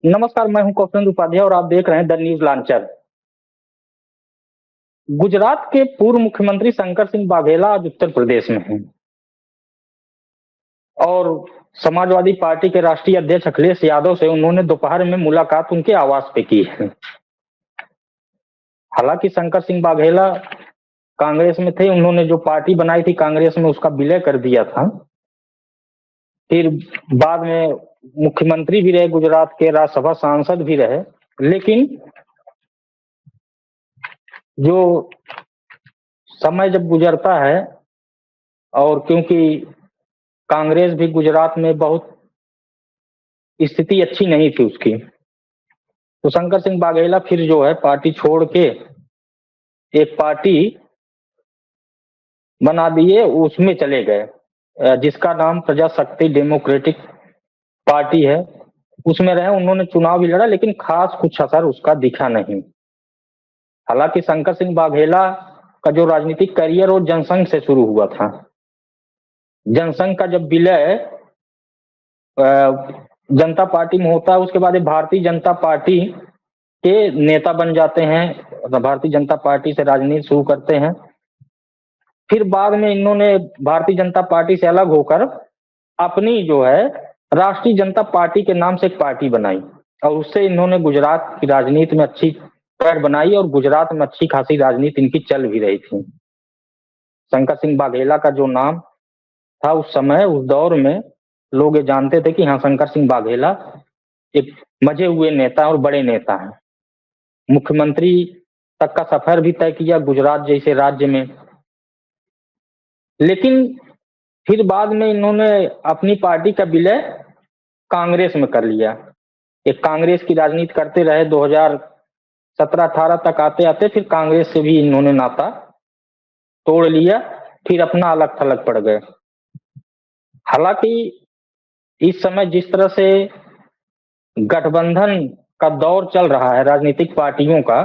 नमस्कार, मैं हूं कौशलेंद्र उपाध्याय और आप देख रहे हैं द न्यूज लॉन्चर। गुजरात के पूर्व मुख्यमंत्री शंकर सिंह वाघेला आज उत्तर प्रदेश में हैं और समाजवादी पार्टी के राष्ट्रीय अध्यक्ष अखिलेश यादव से उन्होंने दोपहर में मुलाकात उनके आवास पे की है। हालांकि शंकर सिंह वाघेला कांग्रेस में थे, उन्होंने जो पार्टी बनाई थी कांग्रेस में उसका विलय कर दिया था। फिर बाद में मुख्यमंत्री भी रहे, गुजरात के राज्यसभा सांसद भी रहे, लेकिन जो समय जब गुजरता है और क्योंकि कांग्रेस भी गुजरात में बहुत स्थिति अच्छी नहीं थी उसकी, तो शंकर सिंह वाघेला फिर जो है पार्टी छोड़ के एक पार्टी बना दिए, उसमें चले गए जिसका नाम प्रजाशक्ति डेमोक्रेटिक पार्टी है। उसमें रहे, उन्होंने चुनाव भी लड़ा लेकिन खास कुछ असर उसका दिखा नहीं। हालांकि शंकर सिंह वाघेला का जो राजनीतिक करियर वो जनसंघ से शुरू हुआ था। जनसंघ का जब विलय जनता पार्टी में होता है, उसके बाद भारतीय जनता पार्टी के नेता बन जाते हैं, भारतीय जनता पार्टी से राजनीति शुरू करते हैं। फिर बाद में इन्होंने भारतीय जनता पार्टी से अलग होकर अपनी जो है राष्ट्रीय जनता पार्टी के नाम से एक पार्टी बनाई और उससे इन्होंने गुजरात की राजनीति में अच्छी पैठ बनाई और गुजरात में अच्छी खासी राजनीति इनकी चल भी रही थी। शंकर सिंह वाघेला का जो नाम था उस समय, उस दौर में लोग ये जानते थे कि हाँ, शंकर सिंह वाघेला एक मजे हुए नेता और बड़े नेता हैं। मुख्यमंत्री तक का सफर भी तय किया गुजरात जैसे राज्य में। लेकिन फिर बाद में इन्होंने अपनी पार्टी का विलय कांग्रेस में कर लिया। एक कांग्रेस की राजनीति करते रहे, 2017-18 तक आते आते फिर कांग्रेस से भी इन्होंने नाता तोड़ लिया, फिर अपना अलग थलग पड़ गए। हालांकि इस समय जिस तरह से गठबंधन का दौर चल रहा है राजनीतिक पार्टियों का,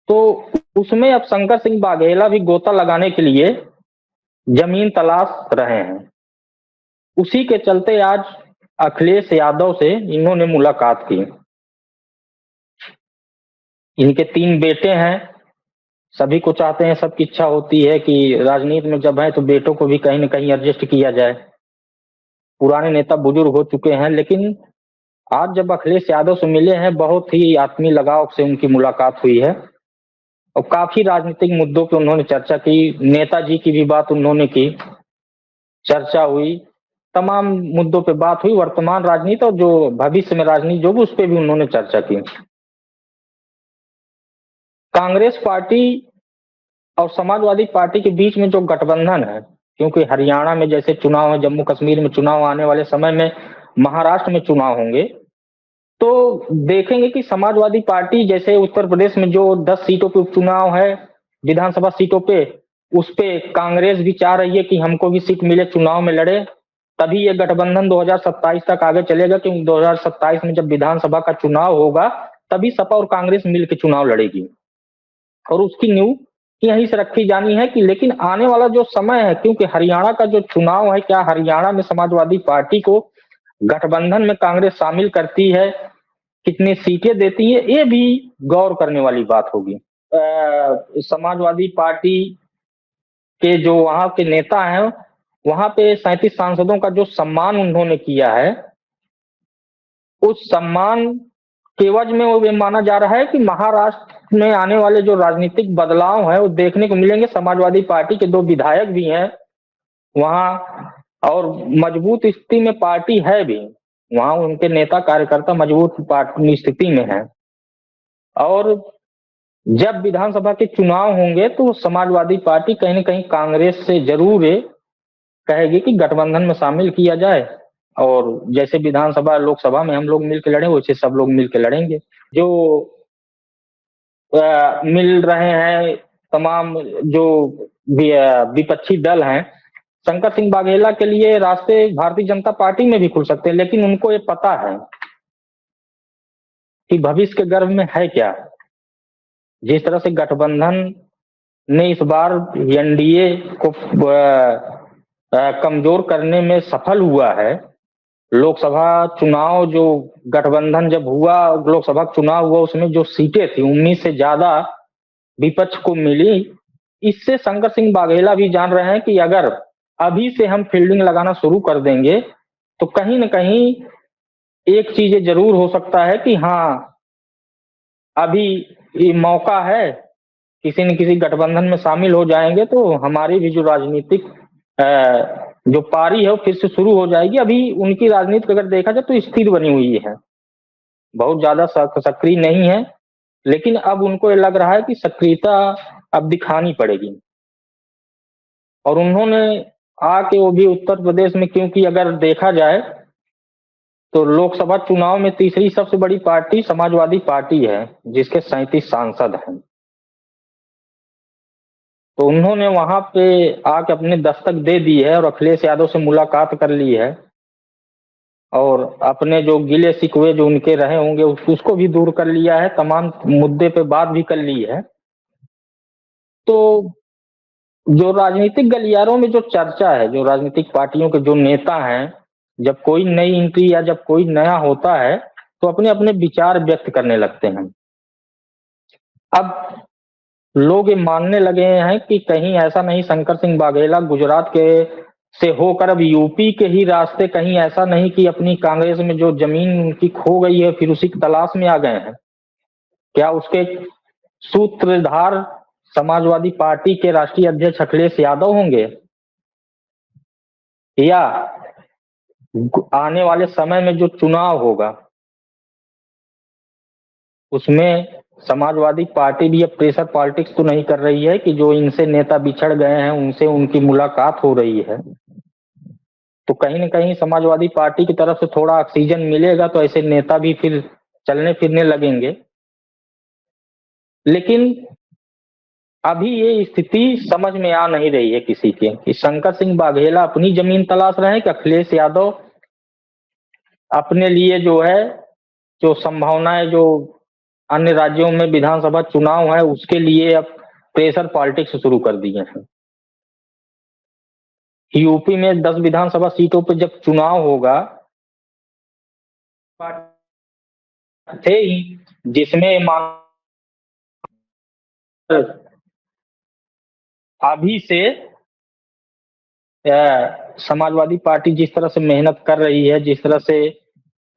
तो उसमें अब शंकर सिंह वाघेला भी गोता लगाने के लिए जमीन तलाश रहे हैं। उसी के चलते आज अखिलेश यादव से इन्होंने मुलाकात की। इनके 3 बेटे हैं, सभी को चाहते हैं, सबकी इच्छा होती है कि राजनीति में जब है तो बेटों को भी कहीं ना कहीं एडजस्ट किया जाए। पुराने नेता बुजुर्ग हो चुके हैं, लेकिन आज जब अखिलेश यादव से मिले हैं, बहुत ही आत्मीय लगाव से उनकी मुलाकात हुई है और काफी राजनीतिक मुद्दों पे उन्होंने चर्चा की। नेताजी की भी बात उन्होंने की, चर्चा हुई, तमाम मुद्दों पे बात हुई, वर्तमान राजनीति और जो भविष्य में राजनीति जो भी, उस पर भी उन्होंने चर्चा की। कांग्रेस पार्टी और समाजवादी पार्टी के बीच में जो गठबंधन है, क्योंकि हरियाणा में जैसे चुनाव है, जम्मू कश्मीर में चुनाव आने वाले समय में, महाराष्ट्र में चुनाव होंगे, तो देखेंगे कि समाजवादी पार्टी जैसे उत्तर प्रदेश में जो 10 सीटों पे उपचुनाव है, विधानसभा सीटों पे, उस पे कांग्रेस भी चाह रही है कि हमको भी सीट मिले, चुनाव में लड़े, तभी ये गठबंधन 2027 तक आगे चलेगा। क्योंकि 2027 में जब विधानसभा का चुनाव होगा तभी सपा और कांग्रेस मिलकर चुनाव लड़ेगी और उसकी नींव यहीं से रखी जानी है कि लेकिन आने वाला जो समय है, क्योंकि हरियाणा का जो चुनाव है, क्या हरियाणा में समाजवादी पार्टी को गठबंधन में कांग्रेस शामिल करती है, कितनी सीटें देती है, ये भी गौर करने वाली बात होगी। समाजवादी पार्टी के जो वहां के नेता हैं, वहां पे 37 सांसदों का जो सम्मान उन्होंने किया है, उस सम्मान के एवज में वो ये माना जा रहा है कि महाराष्ट्र में आने वाले जो राजनीतिक बदलाव है वो देखने को मिलेंगे। समाजवादी पार्टी के 2 विधायक भी हैं वहां और मजबूत स्थिति में पार्टी है भी वहां, उनके नेता कार्यकर्ता मजबूत पार्टी स्थिति में है। और जब विधानसभा के चुनाव होंगे तो समाजवादी पार्टी कहीं ना कहीं कांग्रेस से जरूर कहेगी कि गठबंधन में शामिल किया जाए और जैसे विधानसभा लोकसभा में हम लोग मिलकर लड़े, वैसे सब लोग मिलकर लड़ेंगे। जो मिल रहे हैं तमाम जो विपक्षी दल हैं, शंकर सिंह वाघेला के लिए रास्ते भारतीय जनता पार्टी में भी खुल सकते हैं, लेकिन उनको ये पता है कि भविष्य के गर्भ में है क्या। जिस तरह से गठबंधन ने इस बार एनडीए को कमजोर करने में सफल हुआ है, लोकसभा चुनाव जो गठबंधन जब हुआ, लोकसभा चुनाव हुआ, उसमें जो सीटें थी 19 से ज्यादा विपक्ष को मिली। इससे शंकर सिंह वाघेला भी जान रहे हैं कि अगर अभी से हम फील्डिंग लगाना शुरू कर देंगे तो कहीं ना कहीं एक चीज जरूर हो सकता है कि हाँ, अभी ये मौका है, किसी न किसी गठबंधन में शामिल हो जाएंगे तो हमारी भी जो राजनीतिक जो पारी है वो फिर से शुरू हो जाएगी। अभी उनकी राजनीति अगर देखा जाए तो स्थिर बनी हुई है, बहुत ज्यादा सक्रिय नहीं है, लेकिन अब उनको ये लग रहा है कि सक्रियता अब दिखानी पड़ेगी। और उन्होंने आके वो भी उत्तर प्रदेश में, क्योंकि अगर देखा जाए तो लोकसभा चुनाव में तीसरी सबसे बड़ी पार्टी समाजवादी पार्टी है, जिसके 37 सांसद हैं। तो उन्होंने वहां पे आके अपने दस्तक दे दी है और अखिलेश यादव से मुलाकात कर ली है और अपने जो गिले शिकवे जो उनके रहे होंगे उसको भी दूर कर लिया है, तमाम मुद्दे पे बात भी कर ली है। तो जो राजनीतिक गलियारों में जो चर्चा है, जो राजनीतिक पार्टियों के जो नेता हैं, जब कोई नई एंट्री या जब कोई नया होता है तो अपने अपने विचार व्यक्त करने लगते हैं। अब लोग ये मानने लगे हैं कि कहीं ऐसा नहीं शंकर सिंह वाघेला गुजरात के से होकर अब यूपी के ही रास्ते, कहीं ऐसा नहीं कि अपनी कांग्रेस में जो जमीन उनकी खो गई है फिर उसी की तलाश में आ गए हैं। क्या उसके सूत्रधार समाजवादी पार्टी के राष्ट्रीय अध्यक्ष अखिलेश यादव होंगे, या आने वाले समय में जो चुनाव होगा उसमें समाजवादी पार्टी भी अब प्रेशर पॉलिटिक्स तो नहीं कर रही है कि जो इनसे नेता बिछड़ गए हैं उनसे उनकी मुलाकात हो रही है, तो कहीं ना कहीं समाजवादी पार्टी की तरफ से थोड़ा ऑक्सीजन मिलेगा तो ऐसे नेता भी फिर चलने फिरने लगेंगे। लेकिन अभी ये स्थिति समझ में आ नहीं रही है किसी के कि शंकर सिंह वाघेला अपनी जमीन तलाश रहे हैं कि अखिलेश यादव अपने लिए जो है, जो संभावनाएं जो अन्य राज्यों में विधानसभा चुनाव है उसके लिए अब प्रेशर पॉलिटिक्स शुरू कर दिए हैं। यूपी में 10 विधानसभा सीटों पर जब चुनाव होगा थे ही, जिसमें अभी से समाजवादी पार्टी जिस तरह से मेहनत कर रही है, जिस तरह से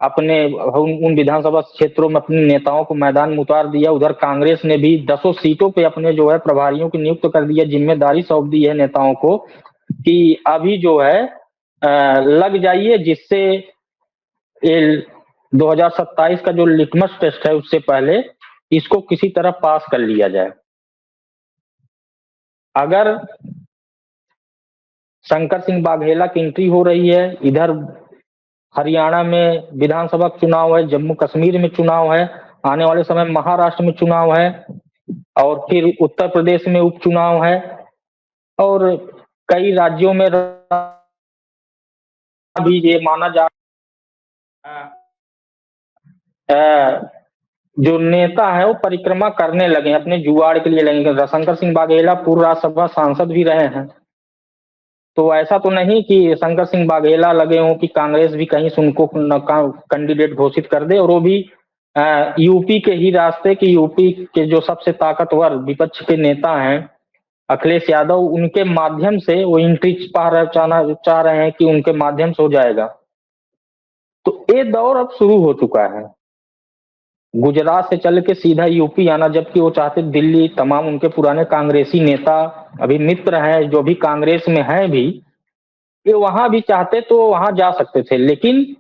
अपने उन विधानसभा क्षेत्रों में अपने नेताओं को मैदान में उतार दिया, उधर कांग्रेस ने भी 10 सीटों पे अपने जो है प्रभारियों की नियुक्त कर दिया, जिम्मेदारी सौंप दी है नेताओं को कि अभी जो है लग जाइए, जिससे 2027 का जो लिटमस टेस्ट है उससे पहले इसको किसी तरह पास कर लिया जाए। अगर शंकर सिंह वाघेला की एंट्री हो रही है, इधर हरियाणा में विधानसभा चुनाव है, जम्मू कश्मीर में चुनाव है, आने वाले समय महाराष्ट्र में चुनाव है और फिर उत्तर प्रदेश में उपचुनाव है और कई राज्यों में भी ये माना जा जो नेता है वो परिक्रमा करने लगे, अपने जुगाड़ के लिए लगे। शंकर सिंह वाघेला पूर्व राज्यसभा सांसद भी रहे हैं, तो ऐसा तो नहीं कि शंकर सिंह वाघेला लगे हों कि कांग्रेस भी कहीं से उनको कैंडिडेट घोषित कर दे, और वो भी यूपी के ही रास्ते की, यूपी के जो सबसे ताकतवर विपक्ष के नेता हैं अखिलेश यादव, उनके माध्यम से वो एंट्री चाह रहे हैं कि उनके माध्यम से हो जाएगा। तो ये दौर अब शुरू हो चुका है, गुजरात से चल के सीधा यूपी आना, जबकि वो चाहते दिल्ली, तमाम उनके पुराने कांग्रेसी नेता अभी मित्र हैं जो भी कांग्रेस में हैं भी, ये वहां भी चाहते तो वहां जा सकते थे, लेकिन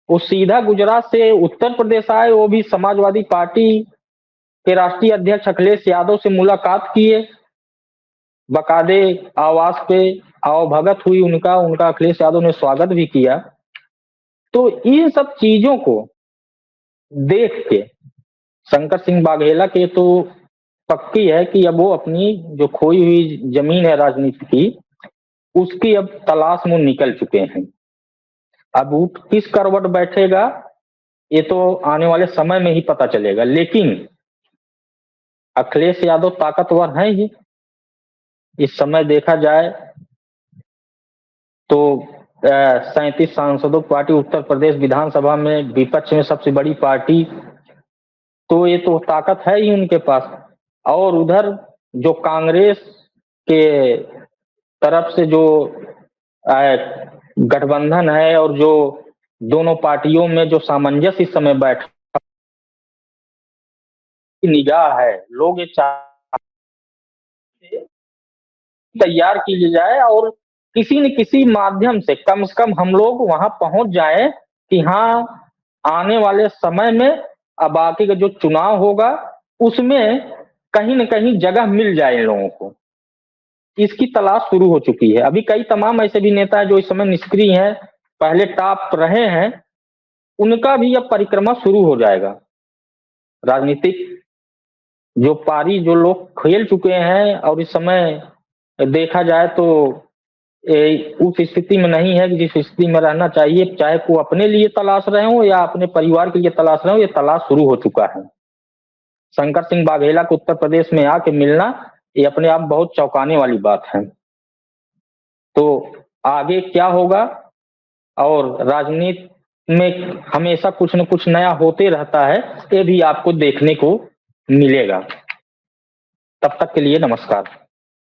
वो सीधा गुजरात से उत्तर प्रदेश आए, वो भी समाजवादी पार्टी के राष्ट्रीय अध्यक्ष अखिलेश यादव से मुलाकात किए, बकायदे आवास पे आओ भगत हुई उनका उनका अखिलेश यादव ने स्वागत भी किया। तो इन सब चीजों को देख के शंकर सिंह वाघेला के तो पक्की है कि अब वो अपनी जो खोई हुई जमीन है राजनीति की, उसकी अब तलाश में निकल चुके हैं। अब वो किस करवट बैठेगा ये तो आने वाले समय में ही पता चलेगा, लेकिन अखिलेश यादव ताकतवर हैं ही। इस समय देखा जाए तो 37 सांसदों की पार्टी, उत्तर प्रदेश विधानसभा में विपक्ष में सबसे बड़ी पार्टी, तो ये तो ताकत है ही उनके पास। और उधर जो कांग्रेस के तरफ से जो गठबंधन है और जो दोनों पार्टियों में जो सामंजस्य इस समय बैठा निगाह है, लोग ये तैयार की जाए और किसी न किसी माध्यम से कम हम लोग वहां पहुंच जाए कि हाँ, आने वाले समय में अब आगे का जो चुनाव होगा उसमें कहीं न कहीं जगह मिल जाए इन लोगों को। इसकी तलाश शुरू हो चुकी है। अभी कई तमाम ऐसे भी नेता हैं जो इस समय निष्क्रिय हैं, पहले टॉप रहे हैं, उनका भी अब परिक्रमा शुरू हो जाएगा। राजनीतिक जो पारी जो लोग खेल चुके हैं और इस समय देखा जाए तो उस स्थिति में नहीं है कि जिस स्थिति में रहना चाहिए, चाहे वो अपने लिए तलाश रहे हो या अपने परिवार के लिए तलाश रहे हो, ये तलाश शुरू हो चुका है। शंकर सिंह वाघेला को उत्तर प्रदेश में आके मिलना ये अपने आप बहुत चौंकाने वाली बात है। तो आगे क्या होगा, और राजनीति में हमेशा कुछ न कुछ नया होते रहता है, ये भी आपको देखने को मिलेगा। तब तक के लिए नमस्कार।